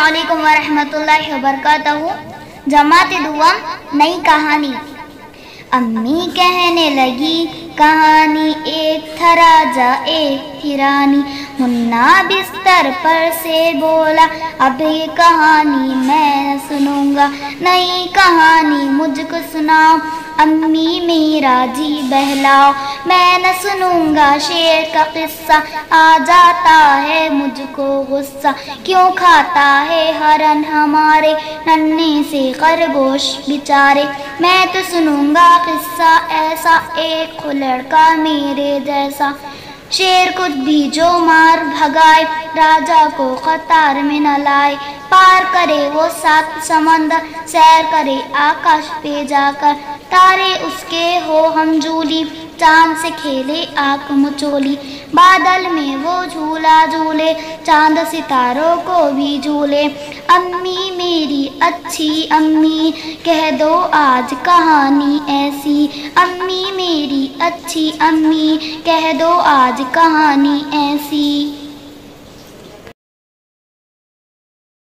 अस्सलामुअलैकुम वरहमतुल्लाहि वबरकातुहू। जमात दुआम नई कहानी। अम्मी कहने लगी, कहानी एक था राजा एक थी रानी। मुन्ना बिस्तर पर से बोला, अब ये कहानी मैं सुनूंगा, नई कहानी मुझको सुनाओ। अम्मी मेरा जी बहलाओ, मैं न सुनूंगा शेर का किस्सा। आ जाता है मुझको गुस्सा, क्यों खाता है हरन हमारे नन्हे से खरगोश बेचारे। मैं तो सुनूंगा किस्सा ऐसा, एक लड़का मेरे जैसा। शेर कुछ भी जो मार भगाए, राजा को कतार में न लाए। पार करे वो 7 समंदर, सैर करे आकाश पे जाकर। तारे उसके हो हम झूली, चांद से खेले आंख मचोली। बादल में वो झूला झूले, चांद सितारों को भी झूले। अम्मी मेरी अच्छी अम्मी, कह दो आज कहानी ऐसी। अम्मी मेरी अच्छी अम्मी, कह दो आज कहानी ऐसी।